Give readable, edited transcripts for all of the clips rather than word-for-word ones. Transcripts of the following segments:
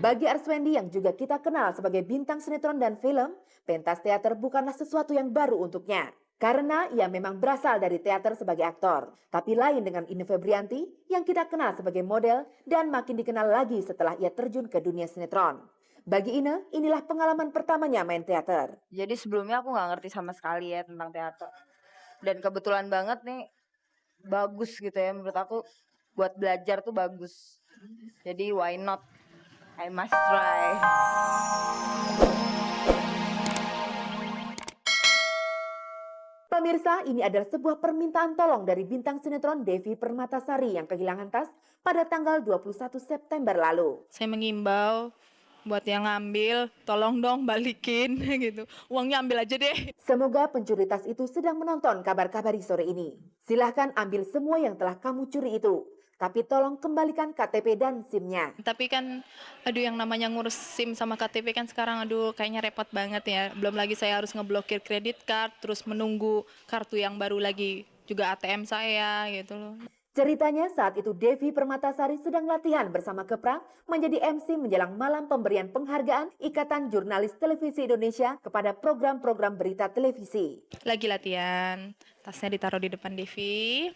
Bagi Arswendi yang juga kita kenal sebagai bintang sinetron dan film, pentas teater bukanlah sesuatu yang baru untuknya. Karena ia memang berasal dari teater sebagai aktor. Tapi lain dengan Ine Febrianti yang kita kenal sebagai model dan makin dikenal lagi setelah ia terjun ke dunia sinetron. Bagi Ine, inilah pengalaman pertamanya main teater. Jadi sebelumnya aku nggak ngerti sama sekali ya tentang teater. Dan kebetulan banget nih bagus gitu ya menurut aku buat belajar tuh bagus. Jadi why not? I must try. Pemirsa, ini adalah sebuah permintaan tolong dari bintang sinetron Devi Permatasari yang kehilangan tas pada tanggal 21 September lalu. Saya mengimbau buat yang ngambil, tolong dong balikin gitu. Uangnya ambil aja deh. Semoga pencuri tas itu sedang menonton kabar kabari sore ini. Silahkan ambil semua yang telah kamu curi itu. Tapi tolong kembalikan KTP dan SIM-nya. Tapi kan, aduh yang namanya ngurus SIM sama KTP kan sekarang aduh kayaknya repot banget ya. Belum lagi saya harus ngeblokir kredit card, terus menunggu kartu yang baru lagi. Juga ATM saya gitu loh. Ceritanya saat itu Devi Permatasari sedang latihan bersama Kepra menjadi MC menjelang malam pemberian penghargaan Ikatan Jurnalis Televisi Indonesia kepada program-program berita televisi. Lagi latihan, tasnya ditaruh di depan Devi.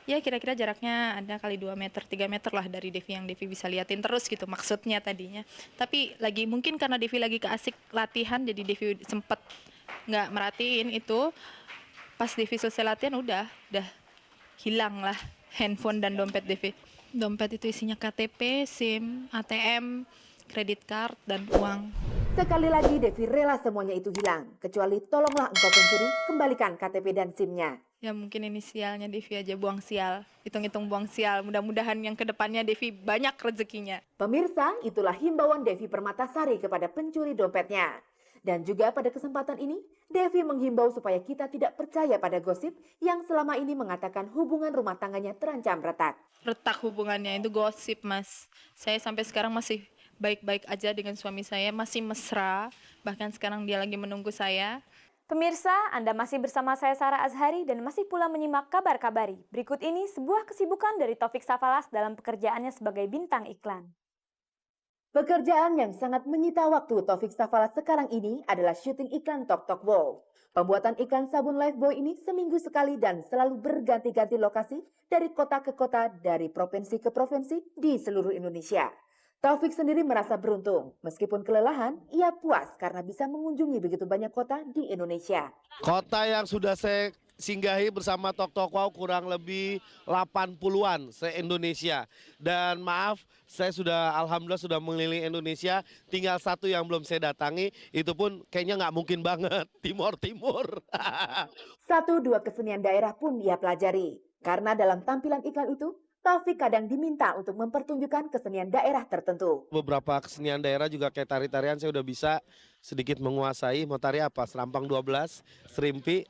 Ya kira-kira jaraknya ada kali 2 meter, 3 meter lah dari Devi yang Devi bisa liatin terus gitu maksudnya tadinya. Tapi lagi mungkin karena Devi lagi keasik latihan jadi Devi sempet nggak merhatiin itu. Pas Devi selesai latihan udah hilang lah handphone dan dompet Devi. Dompet itu isinya KTP, SIM, ATM, kredit card, dan uang. Sekali lagi Devi rela semuanya itu hilang. Kecuali tolonglah engkau pencuri kembalikan KTP dan SIM-nya. Ya mungkin inisialnya Devi aja, buang sial. Hitung-hitung buang sial. Mudah-mudahan yang kedepannya Devi banyak rezekinya. Pemirsa, itulah himbauan Devi Permatasari kepada pencuri dompetnya. Dan juga pada kesempatan ini, Devi menghimbau supaya kita tidak percaya pada gosip yang selama ini mengatakan hubungan rumah tangganya terancam retak. Retak hubungannya, itu gosip mas. Saya sampai sekarang masih baik-baik aja dengan suami saya, masih mesra. Bahkan sekarang dia lagi menunggu saya. Pemirsa, Anda masih bersama saya Sarah Azhari dan masih pula menyimak kabar kabari. Berikut ini sebuah kesibukan dari Taufik Safalas dalam pekerjaannya sebagai bintang iklan. Pekerjaan yang sangat menyita waktu Taufik Safalas sekarang ini adalah syuting iklan Tok Tok Wow. Pembuatan iklan sabun Lifebuoy ini seminggu sekali dan selalu berganti-ganti lokasi dari kota ke kota, dari provinsi ke provinsi di seluruh Indonesia. Taufik sendiri merasa beruntung, meskipun kelelahan, ia puas karena bisa mengunjungi begitu banyak kota di Indonesia. Kota yang sudah saya singgahi bersama Tok Tok Wow kurang lebih 80-an se-Indonesia. Dan maaf, saya alhamdulillah sudah mengelilingi Indonesia, tinggal satu yang belum saya datangi, itu pun kayaknya nggak mungkin banget, Timur-Timur. 1-2 kesenian daerah pun ia pelajari, karena dalam tampilan iklan itu, Taufik kadang diminta untuk mempertunjukkan kesenian daerah tertentu. Beberapa kesenian daerah juga kayak tari-tarian saya udah bisa sedikit menguasai. Mau tari apa? Serampang 12, serimpi.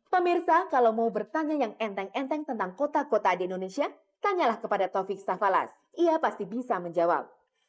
Pemirsa, kalau mau bertanya yang enteng-enteng tentang kota-kota di Indonesia, tanyalah kepada Taufik Safalas. Ia pasti bisa menjawab.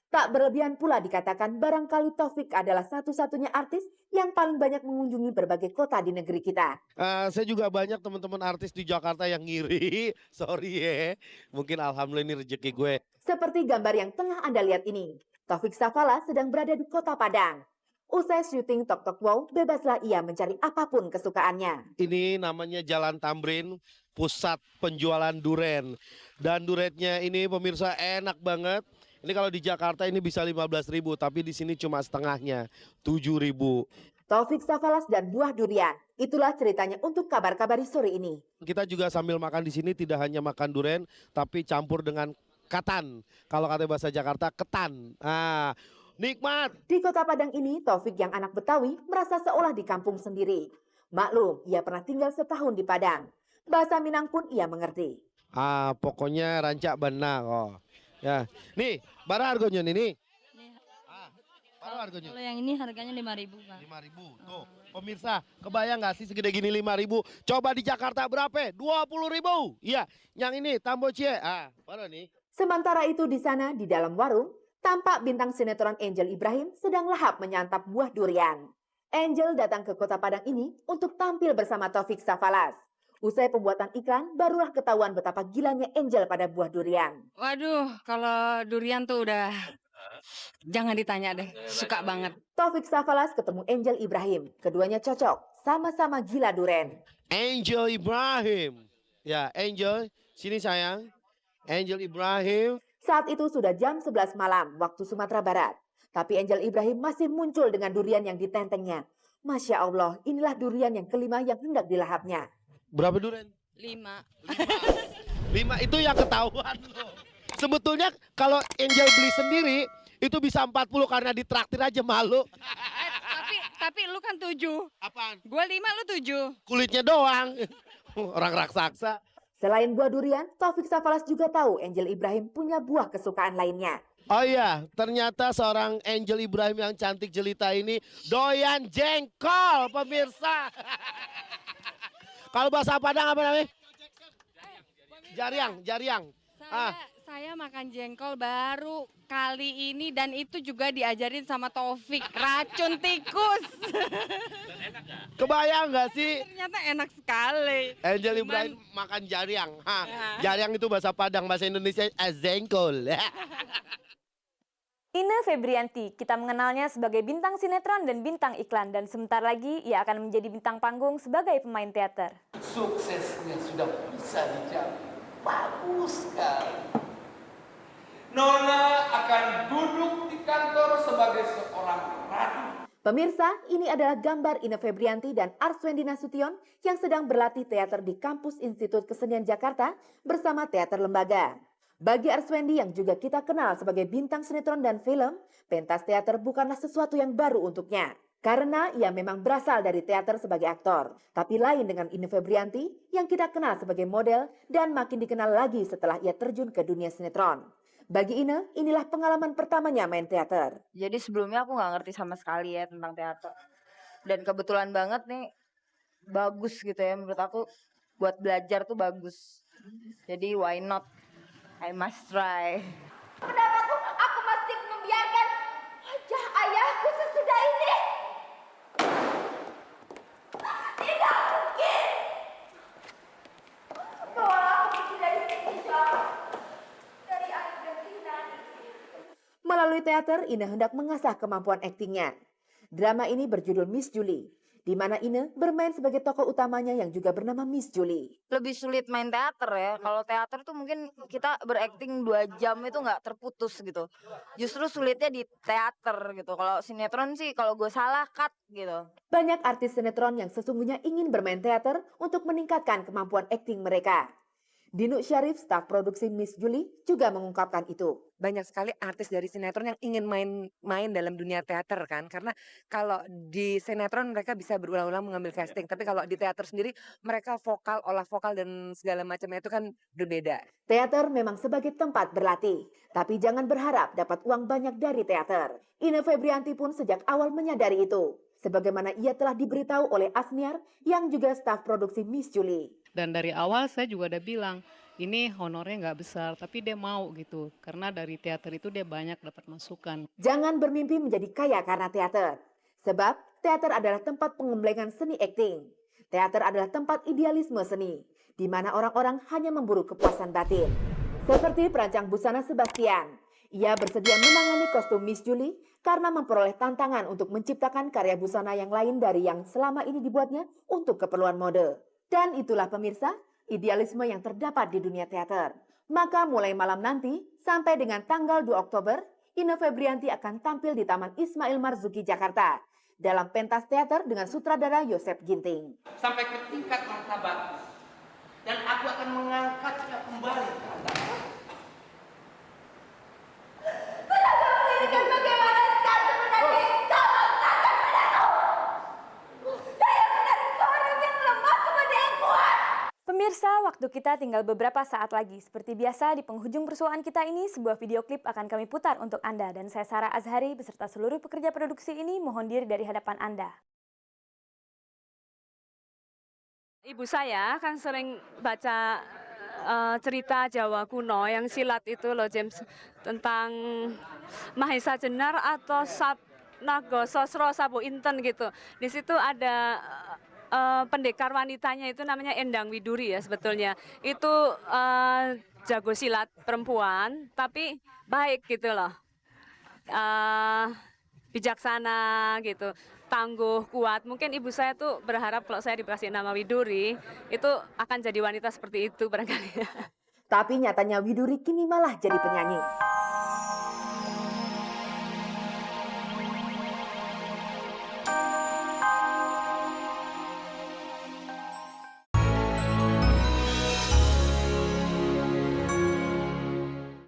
Tak berlebihan pula dikatakan barangkali Taufik adalah satu-satunya artis yang paling banyak mengunjungi berbagai kota di negeri kita. Saya juga banyak teman-teman artis di Jakarta yang ngiri. Sorry ya, mungkin alhamdulillah ini rezeki gue. Seperti gambar yang tengah Anda lihat ini, Taufik Safalas sedang berada di kota Padang. Usai syuting Tok Tok Wow, bebaslah ia mencari apapun kesukaannya. Ini namanya Jalan Tamrin, pusat penjualan duren. Dan durennya ini pemirsa enak banget. Ini kalau di Jakarta ini bisa 15.000, tapi di sini cuma setengahnya, 7.000. Taufik Safalas dan buah durian. Itulah ceritanya untuk kabar kabari sore ini. Kita juga sambil makan di sini tidak hanya makan duren, tapi campur dengan katan. Kalau kata bahasa Jakarta, ketan. Nikmat. Di kota Padang ini, Taufik yang anak Betawi merasa seolah di kampung sendiri. Maklum, ia pernah tinggal setahun di Padang. Bahasa Minang pun ia mengerti. Pokoknya rancak benar kok. Ya, nih, berapa harganya nih? Berapa harganya? Kalau yang ini harganya 5.000, Pak. 5.000. Tuh, pemirsa, kebayang nggak sih segede gini 5.000? Coba di Jakarta berapa? 20.000. Iya, yang ini Tambo Cie. Mana nih? Sementara itu di sana, di dalam warung, tampak bintang sinetron Angel Ibrahim sedang lahap menyantap buah durian. Angel datang ke kota Padang ini untuk tampil bersama Taufik Safalas. Usai pembuatan iklan, barulah ketahuan betapa gilanya Angel pada buah durian. Waduh, kalau durian tuh udah Jangan ditanya deh, suka banget. Taufik Safalas ketemu Angel Ibrahim. Keduanya cocok, sama-sama gila duren. Angel Ibrahim. Ya, Angel, sini sayang. Angel Ibrahim. Saat itu sudah jam 11 malam waktu Sumatera Barat. Tapi Angel Ibrahim masih muncul dengan durian yang ditentengnya. Masya Allah, inilah durian yang kelima yang hendak dilahapnya. Berapa durian? 5. 5 itu yang ketahuan loh. Sebetulnya kalau Angel beli sendiri itu bisa 40 karena ditraktir aja malu. Tapi lu kan 7. Apaan? Gua 5, lu 7. Kulitnya doang. Orang raksasa. Selain buah durian, Taufik Safalas juga tahu Angel Ibrahim punya buah kesukaan lainnya. Oh iya, ternyata seorang Angel Ibrahim yang cantik jelita ini doyan jengkol, pemirsa. Kalau bahasa Padang apa namanya? Jariang. Saya makan jengkol baru kali ini dan itu juga diajarin sama Taufik, racun tikus. Kebayang nggak sih? Ternyata enak sekali. Angel Cuman- Ibrahim makan jariang. Ya. Jariang itu bahasa Padang, bahasa Indonesia jengkol. Ine Febrianti, kita mengenalnya sebagai bintang sinetron dan bintang iklan, dan sebentar lagi ia akan menjadi bintang panggung sebagai pemain teater. Suksesnya sudah bisa dijamin. Bagus sekali. Nona akan duduk di kantor sebagai seorang ratu. Pemirsa, ini adalah gambar Ine Febrianti dan Arswendi Nasution yang sedang berlatih teater di kampus Institut Kesenian Jakarta bersama teater lembaga. Bagi Arswendi yang juga kita kenal sebagai bintang sinetron dan film, pentas teater bukanlah sesuatu yang baru untuknya. Karena ia memang berasal dari teater sebagai aktor. Tapi lain dengan Ine Febrianti yang kita kenal sebagai model dan makin dikenal lagi setelah ia terjun ke dunia sinetron. Bagi Ine, inilah pengalaman pertamanya main teater. Jadi sebelumnya aku nggak ngerti sama sekali ya tentang teater. Dan kebetulan banget nih bagus gitu ya menurut aku, buat belajar tuh bagus. Jadi why not? I must try. Kenapa aku masih membiarkan wajah ayahku sesudah ini? Tidak mungkin. Bawa aku pergi dari sini, John. Dari air dan kehinaan ini. Melalui teater, Ine hendak mengasah kemampuan aktingnya. Drama ini berjudul Miss Julie, di mana Ine bermain sebagai tokoh utamanya yang juga bernama Miss Julie. Lebih sulit main teater ya. Kalau teater tuh mungkin kita berakting 2 jam itu nggak terputus gitu. Justru sulitnya di teater gitu. Kalau sinetron sih kalau gue salah cut gitu. Banyak artis sinetron yang sesungguhnya ingin bermain teater untuk meningkatkan kemampuan akting mereka. Dinu Syarif, staf produksi Miss Julie, juga mengungkapkan itu. Banyak sekali artis dari sinetron yang ingin main dalam dunia teater kan, karena kalau di sinetron mereka bisa berulang-ulang mengambil casting, tapi kalau di teater sendiri mereka vokal, olah vokal dan segala macamnya itu kan berbeda. Teater memang sebagai tempat berlatih, tapi jangan berharap dapat uang banyak dari teater. Ine Febrianti pun sejak awal menyadari itu, sebagaimana ia telah diberitahu oleh Asniar yang juga staf produksi Miss Julie. Dan dari awal saya juga udah bilang, ini honornya nggak besar, tapi dia mau gitu. Karena dari teater itu dia banyak dapat masukan. Jangan bermimpi menjadi kaya karena teater. Sebab teater adalah tempat pengemblengan seni akting. Teater adalah tempat idealisme seni, di mana orang-orang hanya memburu kepuasan batin. Seperti perancang busana Sebastian. Ia bersedia menangani kostum Miss Julie karena memperoleh tantangan untuk menciptakan karya busana yang lain dari yang selama ini dibuatnya untuk keperluan mode. Dan itulah pemirsa, idealisme yang terdapat di dunia teater. Maka mulai malam nanti, sampai dengan tanggal 2 Oktober, Ine Febrianti akan tampil di Taman Ismail Marzuki, Jakarta, dalam pentas teater dengan sutradara Yosep Ginting. Sampai ke tingkat martabat. Dan aku akan mengangkatnya kembali ke atas. Berikan bagaimana kau sebenarnya kau mengatakan padaku. Saya benar seorang yang lemah kepada yang kuat. Pemirsa, waktu kita tinggal beberapa saat lagi. Seperti biasa, di penghujung persuaan kita ini, sebuah video klip akan kami putar untuk Anda. Dan saya Sarah Azhari beserta seluruh pekerja produksi ini mohon diri dari hadapan Anda. Ibu saya kan sering baca cerita Jawa kuno yang silat itu loh James, tentang Mahesa Jenar atau Naga Sosro Sabu Inten gitu. Di situ ada pendekar wanitanya itu namanya Endang Widuri ya sebetulnya. Itu jago silat perempuan tapi baik gitu loh. bijaksana gitu, tangguh, kuat. Mungkin ibu saya tuh berharap kalau saya dikasih nama Widuri, itu akan jadi wanita seperti itu barangkali. Tapi nyatanya Widuri kini malah jadi penyanyi.